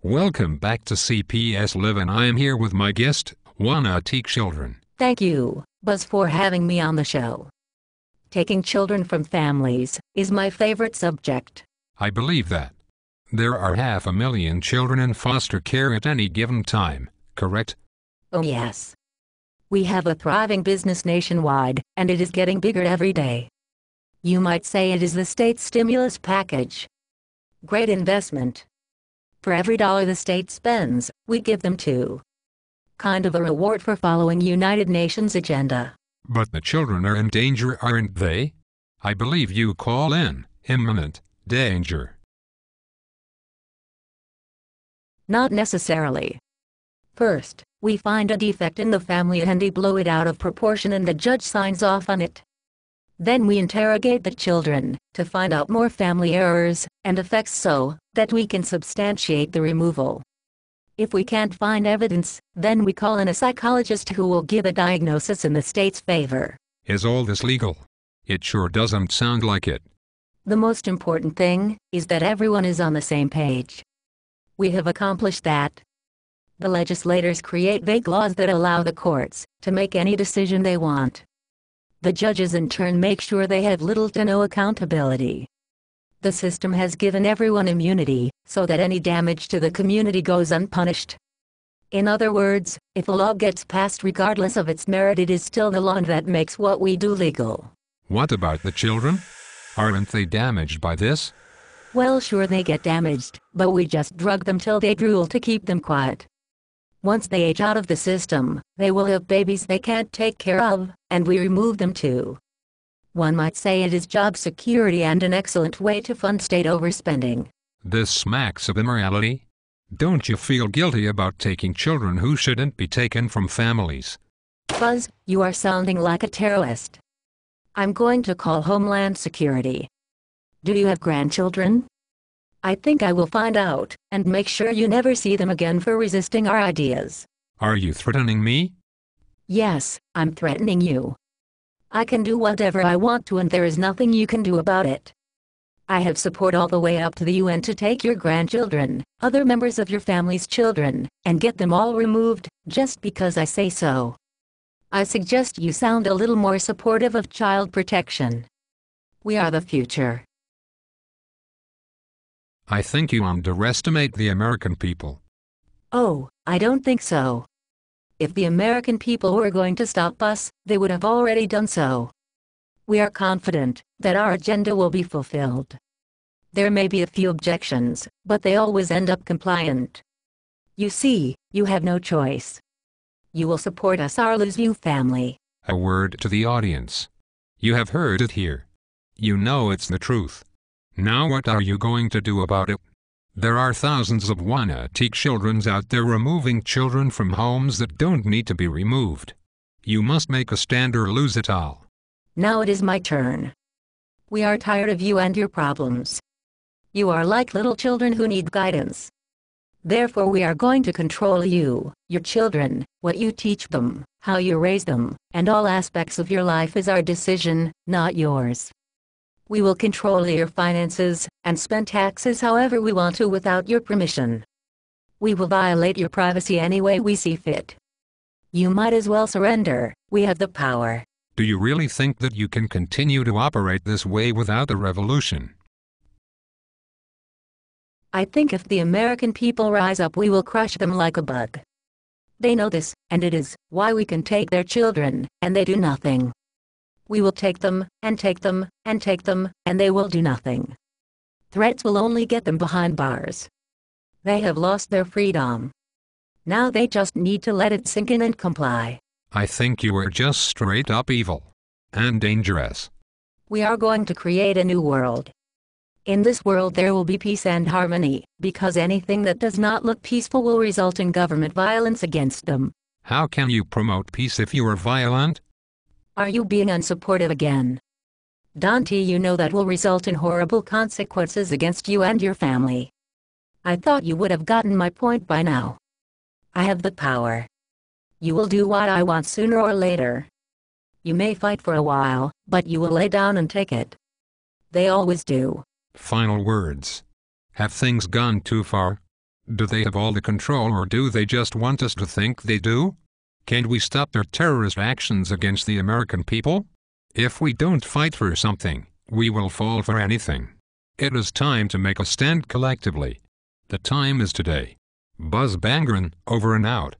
Welcome back to CPS Live, and I am here with my guest, Juana T. Children. Thank you, Buzz, for having me on the show. Taking children from families is my favorite subject. I believe that. There are 500,000 children in foster care at any given time, correct? Oh yes. We have a thriving business nationwide, and it is getting bigger every day. You might say it is the state's stimulus package. Great investment. For every dollar the state spends, we give them two. Kind of a reward for following United Nations agenda. But the children are in danger, aren't they? I believe you call in imminent danger. Not necessarily. First, we find a defect in the family and blow it out of proportion, and the judge signs off on it. Then we interrogate the children to find out more family errors and defects so that we can substantiate the removal. If we can't find evidence, then we call in a psychologist who will give a diagnosis in the state's favor. Is all this legal? It sure doesn't sound like it. The most important thing is that everyone is on the same page. We have accomplished that. The legislators create vague laws that allow the courts to make any decision they want. The judges in turn make sure they have little to no accountability. The system has given everyone immunity, so that any damage to the community goes unpunished. In other words, if a law gets passed regardless of its merit, it is still the law, and that makes what we do legal. What about the children? Aren't they damaged by this? Well, sure, they get damaged, but we just drug them till they drool to keep them quiet. Once they age out of the system, they will have babies they can't take care of, and we remove them too. One might say it is job security and an excellent way to fund state overspending. This smacks of immorality. Don't you feel guilty about taking children who shouldn't be taken from families? Buzz, you are sounding like a terrorist. I'm going to call Homeland Security. Do you have grandchildren? I think I will find out, and make sure you never see them again for resisting our ideas. Are you threatening me? Yes, I'm threatening you. I can do whatever I want to, and there is nothing you can do about it. I have support all the way up to the UN to take your grandchildren, other members of your family's children, and get them all removed, just because I say so. I suggest you sound a little more supportive of child protection. We are the future. I think you underestimate the American people. Oh, I don't think so. If the American people were going to stop us, they would have already done so. We are confident that our agenda will be fulfilled. There may be a few objections, but they always end up compliant. You see, you have no choice. You will support us or lose you, family. A word to the audience. You have heard it here. You know it's the truth. Now what are you going to do about it? There are thousands of Juana T. Childrens out there removing children from homes that don't need to be removed. You must make a stand or lose it all. Now it is my turn. We are tired of you and your problems. You are like little children who need guidance. Therefore we are going to control you, your children, what you teach them, how you raise them, and all aspects of your life is our decision, not yours. We will control your finances, and spend taxes however we want to without your permission. We will violate your privacy any way we see fit. You might as well surrender, we have the power. Do you really think that you can continue to operate this way without a revolution? I think if the American people rise up, we will crush them like a bug. They know this, and it is why we can take their children, and they do nothing. We will take them, and take them, and take them, and they will do nothing. Threats will only get them behind bars. They have lost their freedom. Now they just need to let it sink in and comply. I think you are just straight up evil. And dangerous. We are going to create a new world. In this world there will be peace and harmony, because anything that does not look peaceful will result in government violence against them. How can you promote peace if you are violent? Are you being unsupportive again? Dante, you know that will result in horrible consequences against you and your family. I thought you would have gotten my point by now. I have the power. You will do what I want sooner or later. You may fight for a while, but you will lay down and take it. They always do. Final words. Have things gone too far? Do they have all the control, or do they just want us to think they do? Can't we stop their terrorist actions against the American people? If we don't fight for something, we will fall for anything. It is time to make a stand collectively. The time is today. Buzz Bangren, over and out.